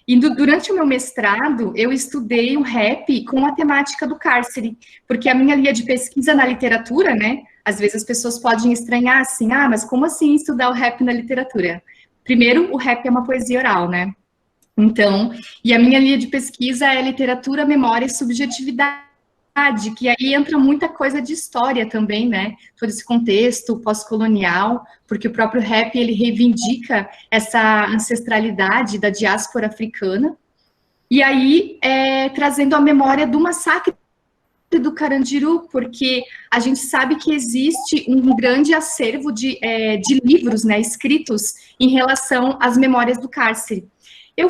E durante o meu mestrado, eu estudei o rap com a temática do cárcere, porque a minha linha de pesquisa na literatura, né? Às vezes as pessoas podem estranhar assim, ah, mas como assim estudar o rap na literatura? Primeiro, o rap é uma poesia oral, né? Então, e a minha linha de pesquisa é literatura, memória e subjetividade, que aí entra muita coisa de história também, né? Todo esse contexto pós-colonial, porque o próprio rap, ele reivindica essa ancestralidade da diáspora africana, e aí trazendo a memória do massacre do Carandiru, porque a gente sabe que existe um grande acervo de livros, né, escritos em relação às memórias do cárcere. Eu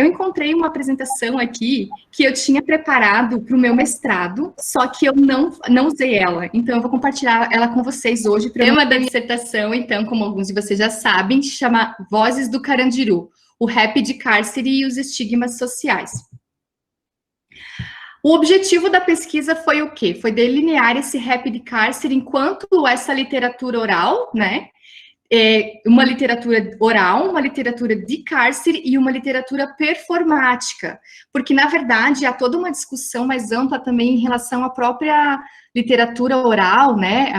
encontrei uma apresentação aqui que eu tinha preparado para o meu mestrado, só que eu não usei ela. Então, eu vou compartilhar ela com vocês hoje. O tema da dissertação, então, como alguns de vocês já sabem, se chama Vozes do Carandiru, o rap de cárcere e os estigmas sociais. O objetivo da pesquisa foi o quê? Foi delinear esse rap de cárcere enquanto essa literatura oral, né? Uma literatura oral, uma literatura de cárcere e uma literatura performática, porque, na verdade, há toda uma discussão mais ampla também em relação à própria literatura oral, né?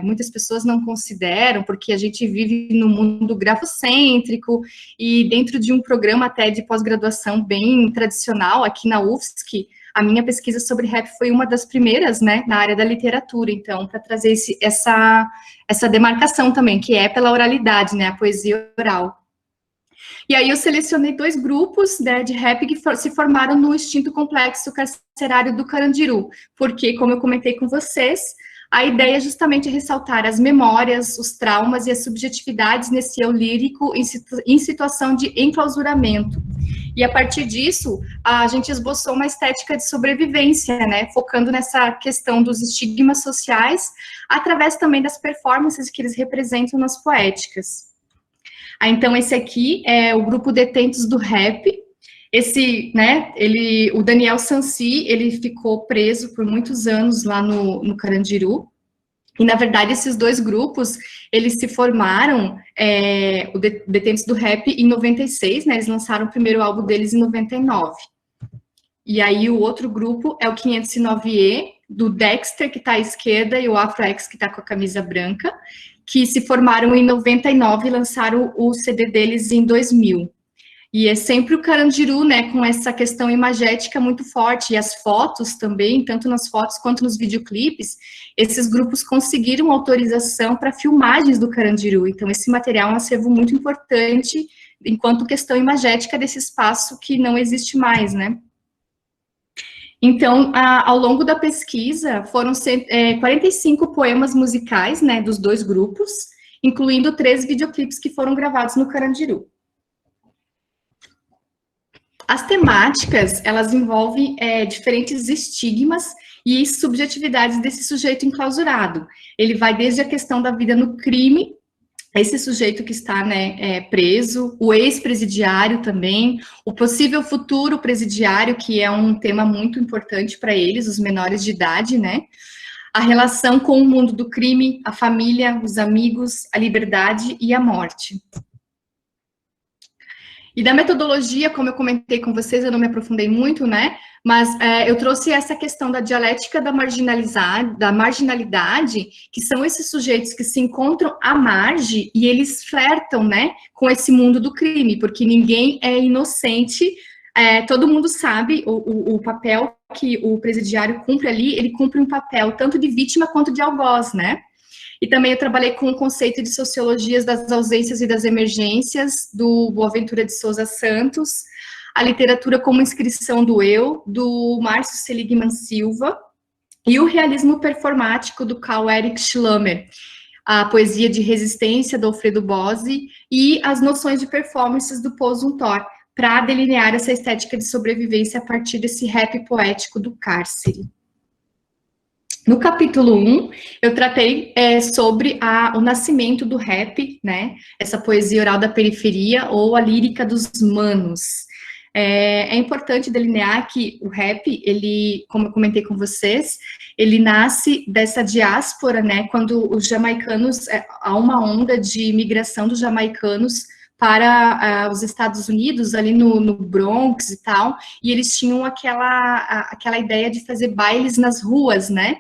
Muitas pessoas não consideram, porque a gente vive num mundo grafocêntrico e dentro de um programa até de pós-graduação bem tradicional aqui na UFSC, a minha pesquisa sobre rap foi uma das primeiras, né, na área da literatura, então, para trazer essa demarcação também, que é pela oralidade, né, a poesia oral. E aí eu selecionei 2 grupos, né, de rap que se formaram no extinto complexo carcerário do Carandiru, porque, como eu comentei com vocês, a ideia é justamente ressaltar as memórias, os traumas e as subjetividades nesse eu lírico em situação de enclausuramento. E a partir disso, a gente esboçou uma estética de sobrevivência, né, focando nessa questão dos estigmas sociais, através também das performances que eles representam nas poéticas. Então, esse aqui é o grupo Detentos do Rap. Esse, né, o Daniel Sancy, ele ficou preso por muitos anos lá no Carandiru. E, na verdade, esses 2 grupos, eles se formaram, o Detentos do Rap, em 96, né, eles lançaram o primeiro álbum deles em 99. E aí, o outro grupo é o 509E, do Dexter, que está à esquerda, e o Afro X, que está com a camisa branca, que se formaram em 99 e lançaram o CD deles em 2000. E é sempre o Carandiru, né, com essa questão imagética muito forte, e as fotos também, tanto nas fotos quanto nos videoclipes, esses grupos conseguiram autorização para filmagens do Carandiru, então esse material é um acervo muito importante, enquanto questão imagética desse espaço que não existe mais, né. Então, ao longo da pesquisa, foram 45 poemas musicais, né, dos 2 grupos, incluindo 3 videoclipes que foram gravados no Carandiru. As temáticas, elas envolvem diferentes estigmas e subjetividades desse sujeito enclausurado. Ele vai desde a questão da vida no crime, esse sujeito que está, né, preso, o ex-presidiário também, o possível futuro presidiário, que é um tema muito importante para eles, os menores de idade, né, a relação com o mundo do crime, a família, os amigos, a liberdade e a morte. E da metodologia, como eu comentei com vocês, eu não me aprofundei muito, né, mas eu trouxe essa questão da dialética da marginalidade, que são esses sujeitos que se encontram à margem e eles flertam, né, com esse mundo do crime, porque ninguém é inocente, todo mundo sabe o papel que o presidiário cumpre ali, ele cumpre um papel tanto de vítima quanto de algoz, né. E também eu trabalhei com o conceito de sociologias das ausências e das emergências, do Boaventura de Souza Santos, a literatura como inscrição do eu, do Márcio Seligman Silva, e o realismo performático do Karl-Erich Schlammer, a poesia de resistência do Alfredo Bozzi e as noções de performances do Paul Zumthor, para delinear essa estética de sobrevivência a partir desse rap poético do cárcere. No capítulo 1, eu tratei sobre o nascimento do rap, né, essa poesia oral da periferia ou a lírica dos manos. É importante delinear que o rap, ele, como eu comentei com vocês, ele nasce dessa diáspora, né, quando os jamaicanos, há uma onda de migração dos jamaicanos para os Estados Unidos, ali no Bronx e tal, e eles tinham aquela ideia de fazer bailes nas ruas, né?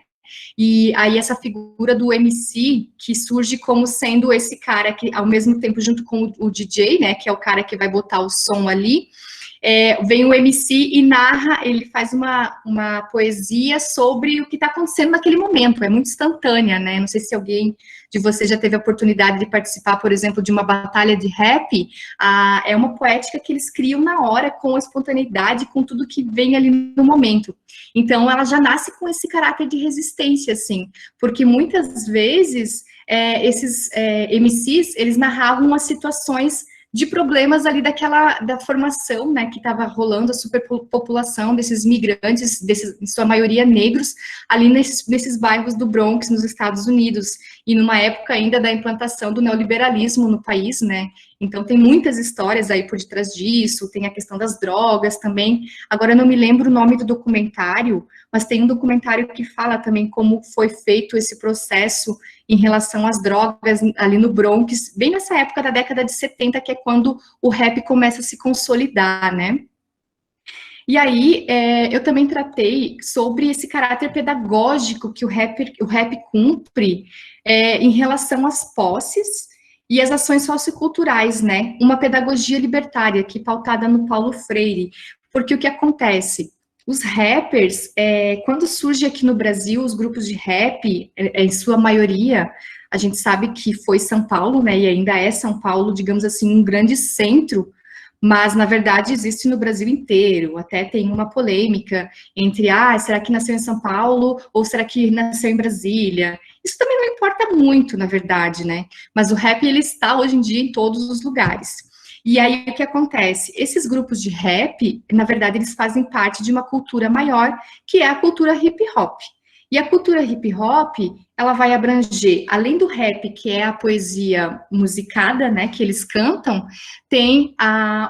E aí essa figura do MC, que surge como sendo esse cara que, ao mesmo tempo, junto com o DJ, né, que é o cara que vai botar o som ali, vem o MC e narra, ele faz uma poesia sobre o que está acontecendo naquele momento, é muito instantânea, né? Não sei se alguém de vocês já teve a oportunidade de participar, por exemplo, de uma batalha de rap, é uma poética que eles criam na hora, com a espontaneidade, com tudo que vem ali no momento. Então, ela já nasce com esse caráter de resistência, assim, porque muitas vezes esses MCs, eles narravam as situações de problemas ali da formação, né, que estava rolando, a superpopulação desses migrantes, em sua maioria negros, ali nesses bairros do Bronx, nos Estados Unidos, e numa época ainda da implantação do neoliberalismo no país, né, então tem muitas histórias aí por detrás disso, tem a questão das drogas também, agora eu não me lembro o nome do documentário, mas tem um documentário que fala também como foi feito esse processo em relação às drogas ali no Bronx, bem nessa época da década de 70, que é quando o rap começa a se consolidar, né? E aí, eu também tratei sobre esse caráter pedagógico que o rap cumpre em relação às posses e às ações socioculturais, né? Uma pedagogia libertária, que pautada no Paulo Freire. Porque o que acontece? Os rappers, quando surge aqui no Brasil, os grupos de rap, em sua maioria, a gente sabe que foi São Paulo, né, e ainda é São Paulo, digamos assim, um grande centro, mas, na verdade, existe no Brasil inteiro, até tem uma polêmica entre, será que nasceu em São Paulo, ou será que nasceu em Brasília? Isso também não importa muito, na verdade, né, mas o rap, ele está, hoje em dia, em todos os lugares. E aí, o que acontece? Esses grupos de rap, na verdade, eles fazem parte de uma cultura maior, que é a cultura hip-hop. E a cultura hip-hop, ela vai abranger, além do rap, que é a poesia musicada, né, que eles cantam, tem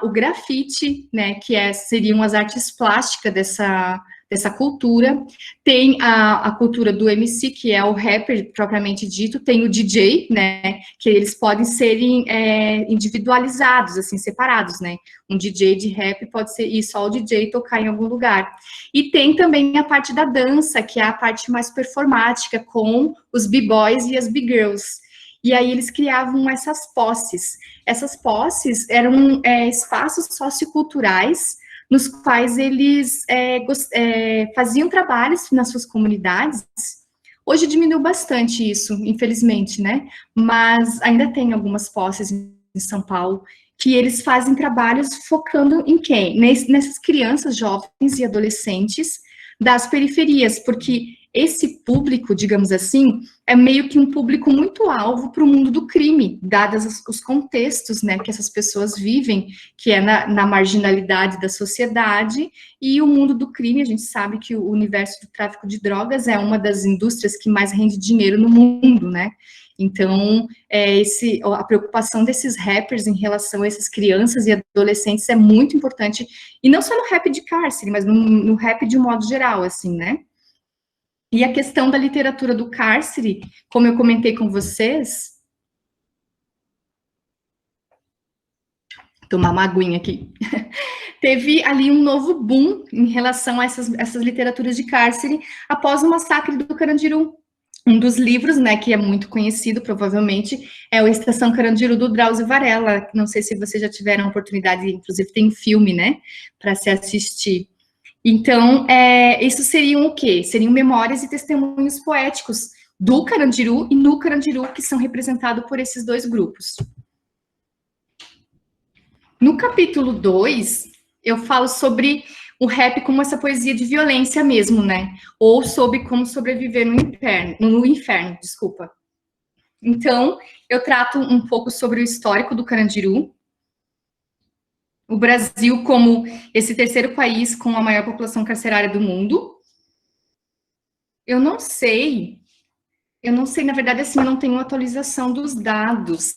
o grafite, né, que seriam as artes plásticas dessa cultura, tem a cultura do MC, que é o rapper propriamente dito, tem o DJ, né, que eles podem serem individualizados, assim, separados, né, um DJ de rap pode ser ir só o DJ tocar em algum lugar, e tem também a parte da dança, que é a parte mais performática, com os b-boys e as b-girls, e aí eles criavam essas posses eram espaços socioculturais nos quais eles faziam trabalhos nas suas comunidades. Hoje diminuiu bastante isso, infelizmente, né? Mas ainda tem algumas posses em São Paulo que eles fazem trabalhos focando em quem? Nessas crianças, jovens e adolescentes das periferias, porque esse público, digamos assim, é meio que um público muito alvo para o mundo do crime, dados os contextos, né, que essas pessoas vivem, que é na marginalidade da sociedade, e o mundo do crime, a gente sabe que o universo do tráfico de drogas é uma das indústrias que mais rende dinheiro no mundo, né, então, a preocupação desses rappers em relação a essas crianças e adolescentes é muito importante, e não só no rap de cárcere, mas no rap de um modo geral, assim, né. E a questão da literatura do cárcere, como eu comentei com vocês, tomar uma aguinha aqui, teve ali um novo boom em relação a essas literaturas de cárcere após o massacre do Carandiru. Um dos livros, né, que é muito conhecido, provavelmente, é o Estação Carandiru, do Drauzio Varela. Não sei se vocês já tiveram a oportunidade, inclusive tem filme, né, para se assistir. Então, isso seriam o quê? Seriam memórias e testemunhos poéticos do Carandiru e no Carandiru, que são representados por esses dois grupos. No capítulo 2, eu falo sobre o rap como essa poesia de violência mesmo, né? Ou sobre como sobreviver no inferno, desculpa. Então, eu trato um pouco sobre o histórico do Carandiru, o Brasil como esse terceiro país com a maior população carcerária do mundo. Eu não sei, na verdade, assim, eu não tenho atualização dos dados,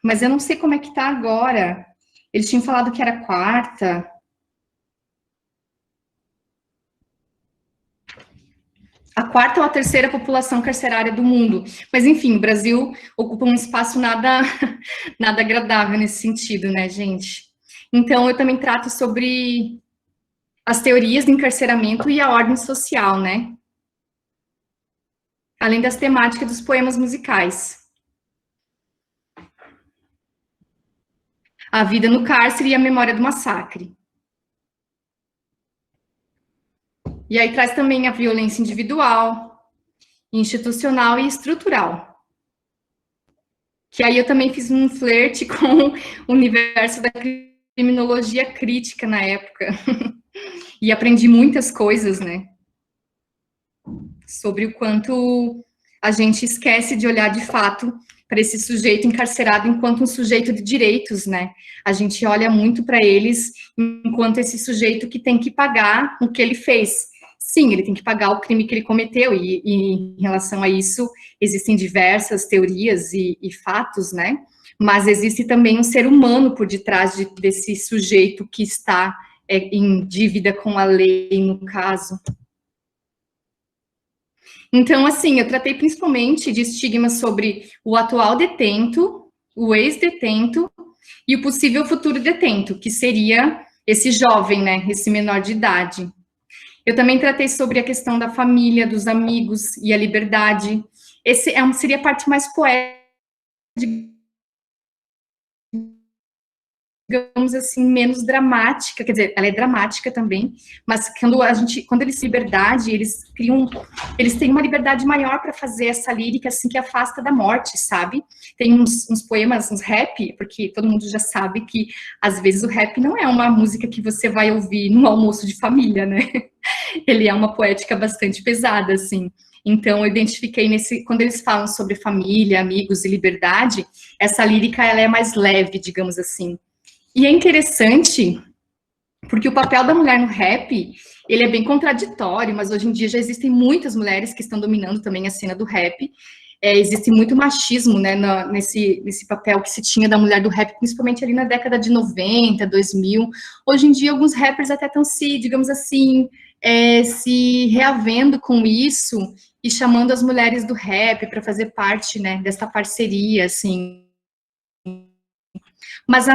mas eu não sei como é que tá agora. Eles tinham falado que era quarta. A quarta ou a terceira população carcerária do mundo. Mas, enfim, o Brasil ocupa um espaço nada agradável nesse sentido, né, gente? Então, eu também trato sobre as teorias do encarceramento e a ordem social, né? Além das temáticas dos poemas musicais. A vida no cárcere e a memória do massacre. E aí traz também a violência individual, institucional e estrutural. Que aí eu também fiz um flerte com o universo da criminologia crítica na época. E aprendi muitas coisas, né? Sobre o quanto a gente esquece de olhar de fato para esse sujeito encarcerado enquanto um sujeito de direitos, né? A gente olha muito para eles enquanto esse sujeito que tem que pagar o que ele fez. Sim, ele tem que pagar o crime que ele cometeu, e em relação a isso, existem diversas teorias e fatos, né? Mas existe também um ser humano por detrás desse sujeito que está em dívida com a lei, no caso. Então, assim, eu tratei principalmente de estigmas sobre o atual detento, o ex-detento e o possível futuro detento, que seria esse jovem, né, esse menor de idade. Eu também tratei sobre a questão da família, dos amigos e a liberdade. Esse seria a parte mais poética, digamos assim, menos dramática, quer dizer, ela é dramática também, mas quando eles têm liberdade, eles têm uma liberdade maior para fazer essa lírica, assim, que afasta da morte, sabe? Tem uns poemas, uns rap, porque todo mundo já sabe que, às vezes, o rap não é uma música que você vai ouvir no almoço de família, né? Ele é uma poética bastante pesada, assim. Então, eu identifiquei quando eles falam sobre família, amigos e liberdade, essa lírica, ela é mais leve, digamos assim. E é interessante, porque o papel da mulher no rap, ele é bem contraditório, mas hoje em dia já existem muitas mulheres que estão dominando também a cena do rap. Existe muito machismo, né, nesse papel que se tinha da mulher do rap, principalmente ali na década de 90, 2000. Hoje em dia, alguns rappers até estão digamos assim, se reavendo com isso e chamando as mulheres do rap para fazer parte, né, dessa parceria, assim. Mas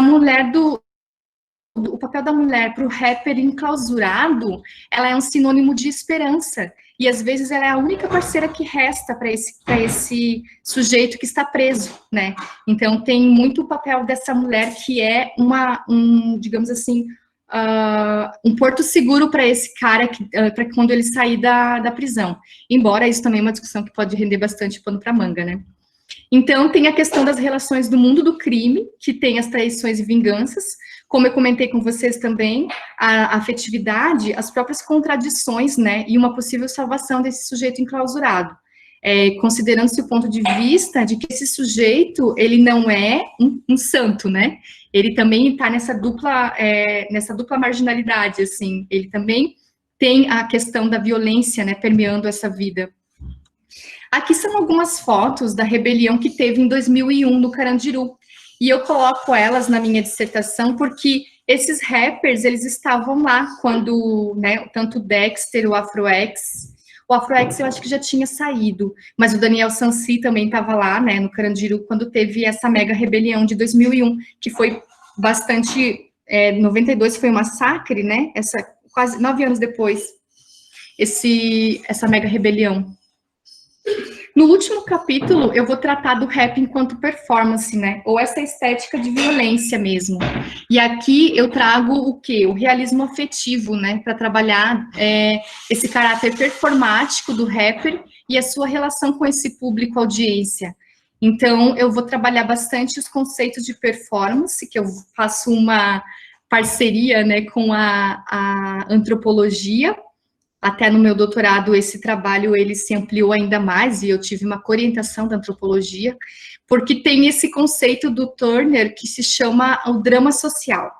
o papel da mulher para o rapper enclausurado, ela é um sinônimo de esperança. E às vezes ela é a única parceira que resta para esse sujeito que está preso, né? Então tem muito o papel dessa mulher que é digamos assim, um porto seguro para esse cara, para quando ele sair da prisão. Embora isso também é uma discussão que pode render bastante pano para manga, né? Então, tem a questão das relações do mundo do crime, que tem as traições e vinganças, como eu comentei com vocês também, a afetividade, as próprias contradições, né, e uma possível salvação desse sujeito enclausurado. Considerando-se o ponto de vista de que esse sujeito, ele não é um santo, né, ele também está nessa dupla marginalidade, assim, ele também tem a questão da violência, né, permeando essa vida. Aqui são algumas fotos da rebelião que teve em 2001 no Carandiru, e eu coloco elas na minha dissertação porque esses rappers, eles estavam lá quando, né, tanto o Dexter, o Afro-X eu acho que já tinha saído, mas o Daniel Sansi também estava lá, né, no Carandiru, quando teve essa mega rebelião de 2001, que foi bastante, 92 foi um massacre, né, quase 9 anos depois, essa mega rebelião. No último capítulo, eu vou tratar do rap enquanto performance, né? Ou essa estética de violência mesmo. E aqui eu trago o quê? O realismo afetivo, né? Para trabalhar esse caráter performático do rapper e a sua relação com esse público-audiência. Então, eu vou trabalhar bastante os conceitos de performance, que eu faço uma parceria, né, com a antropologia. Até no meu doutorado, esse trabalho, ele se ampliou ainda mais, e eu tive uma coorientação da antropologia, porque tem esse conceito do Turner que se chama o drama social.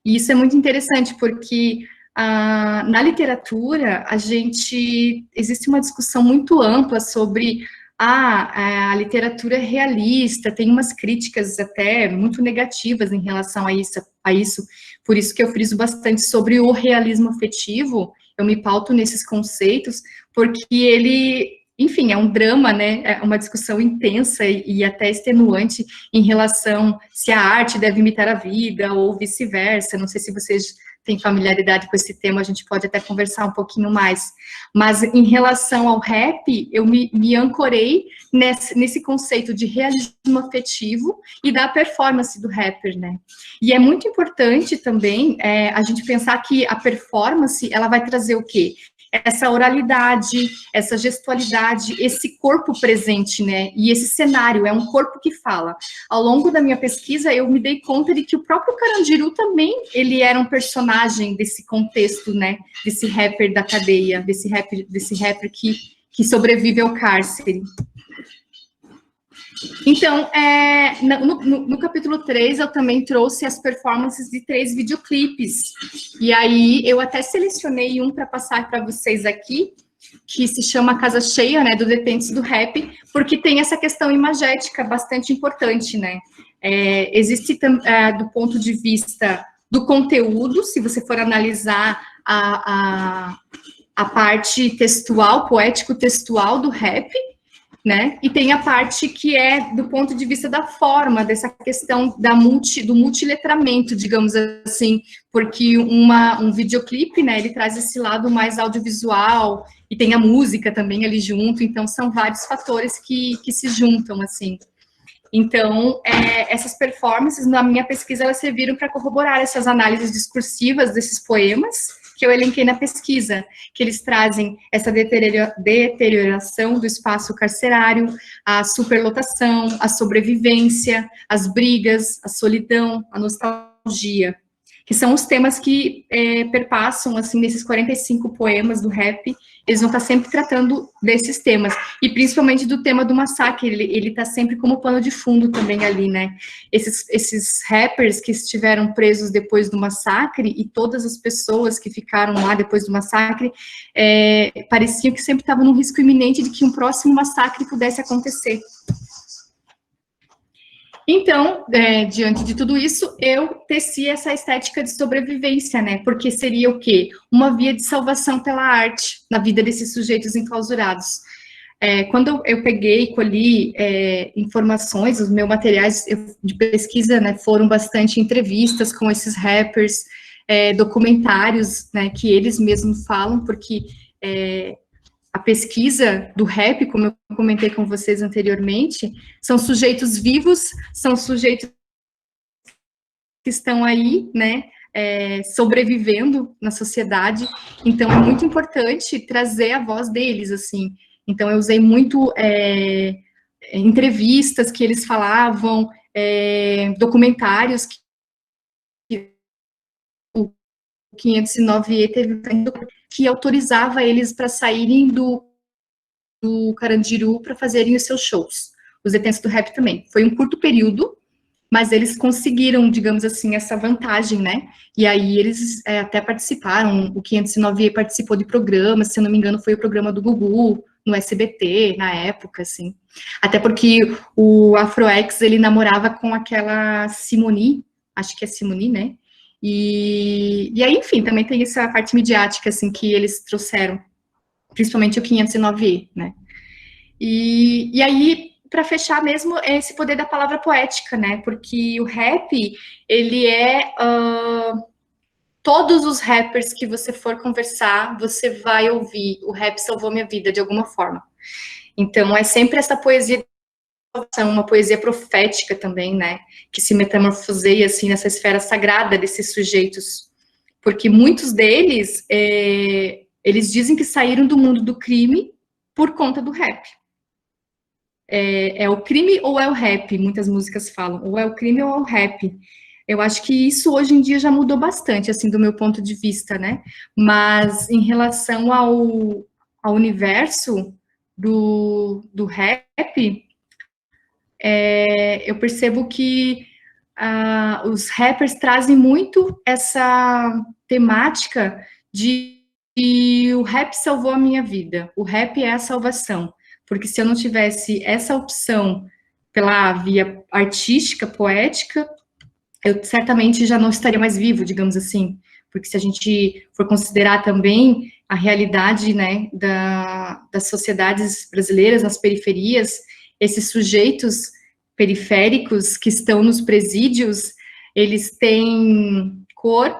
E isso é muito interessante, porque na literatura, existe uma discussão muito ampla sobre a literatura realista, tem umas críticas até muito negativas em relação a isso, por isso que eu friso bastante sobre o realismo afetivo eu me pauto nesses conceitos, porque ele, enfim, é um drama, né, é uma discussão intensa e até extenuante em relação se a arte deve imitar a vida ou vice-versa. Não sei se vocês têm familiaridade com esse tema, a gente pode até conversar um pouquinho mais. Mas em relação ao rap, eu me ancorei nesse conceito de realismo afetivo e da performance do rapper, né? E é muito importante também a gente pensar que a performance, ela vai trazer o quê? Essa oralidade, essa gestualidade, esse corpo presente, né? E esse cenário, é um corpo que fala. Ao longo da minha pesquisa, eu me dei conta de que o próprio Carandiru também, ele era um personagem desse contexto, né? Desse rapper da cadeia, desse rapper que sobrevive ao cárcere. Então, no capítulo 3, eu também trouxe as performances de 3 videoclipes. E aí, eu até selecionei um para passar para vocês aqui, que se chama Casa Cheia, né, do Detentes do Rap, porque tem essa questão imagética bastante importante, né? Existe, do ponto de vista do conteúdo, se você for analisar a parte textual, poético-textual do rap, né? E tem a parte que é do ponto de vista da forma, dessa questão do multiletramento, digamos assim, porque um videoclipe, né, ele traz esse lado mais audiovisual, e tem a música também ali junto, então são vários fatores que se juntam, assim. Então, essas performances, na minha pesquisa, elas serviram para corroborar essas análises discursivas desses poemas, que eu elenquei na pesquisa, que eles trazem essa deterioração do espaço carcerário, a superlotação, a sobrevivência, as brigas, a solidão, a nostalgia, que são os temas que perpassam, assim, nesses 45 poemas do rap, eles vão estar sempre tratando desses temas, e principalmente do tema do massacre, ele está sempre como pano de fundo também ali, né? Esses rappers que estiveram presos depois do massacre, e todas as pessoas que ficaram lá depois do massacre, pareciam que sempre estavam num risco iminente de que um próximo massacre pudesse acontecer. Então, diante de tudo isso, eu teci essa estética de sobrevivência, né? Porque seria o quê? Uma via de salvação pela arte na vida desses sujeitos enclausurados. Quando eu peguei e colhi informações, os meus materiais de pesquisa, né, foram bastante entrevistas com esses rappers, documentários, né, que eles mesmos falam, porque a pesquisa do rap, como eu comentei com vocês anteriormente, são sujeitos vivos, são sujeitos que estão aí, né, sobrevivendo na sociedade, então é muito importante trazer a voz deles, assim. Então eu usei muito entrevistas que eles falavam, documentários que o 509E teve que autorizava eles para saírem do Carandiru para fazerem os seus shows. Os Detentes do Rap também. Foi um curto período, mas eles conseguiram, digamos assim, essa vantagem, né? E aí eles até participaram, o 509E participou de programas, se eu não me engano foi o programa do Gugu, no SBT, na época, assim. Até porque o Afroex, ele namorava com aquela Simone, acho que é Simone, né? E aí, enfim, também tem essa parte midiática, assim, que eles trouxeram, principalmente o 509E, né? E aí, para fechar mesmo, é esse poder da palavra poética, né? Porque o rap, ele todos os rappers que você for conversar, você vai ouvir, o rap salvou minha vida, de alguma forma. Então, é sempre essa poesia, uma poesia profética também, né? Que se metamorfoseia, assim, nessa esfera sagrada desses sujeitos. Porque muitos deles, eles dizem que saíram do mundo do crime por conta do rap. É o crime ou é o rap? Muitas músicas falam, ou é o crime ou é o rap. Eu acho que isso hoje em dia já mudou bastante, assim, do meu ponto de vista, né? Mas em relação ao universo do rap, eu percebo que os rappers trazem muito essa temática de o rap salvou a minha vida, o rap é a salvação, porque se eu não tivesse essa opção pela via artística, poética, eu certamente já não estaria mais vivo, digamos assim, porque se a gente for considerar também a realidade, né, das sociedades brasileiras nas periferias, esses sujeitos periféricos que estão nos presídios, eles têm cor,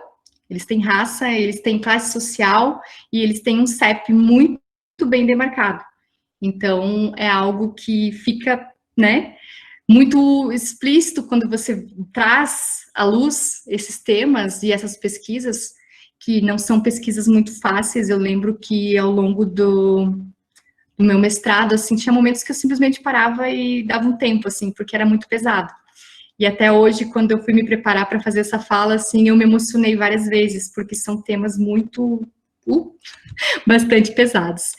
eles têm raça, eles têm classe social e eles têm um CEP muito bem demarcado. Então, é algo que fica, né, muito explícito quando você traz à luz esses temas e essas pesquisas, que não são pesquisas muito fáceis. Eu lembro que ao longo do meu mestrado, assim, tinha momentos que eu simplesmente parava e dava um tempo, assim, porque era muito pesado. E até hoje, quando eu fui me preparar para fazer essa fala, assim, eu me emocionei várias vezes, porque são temas muito, bastante pesados.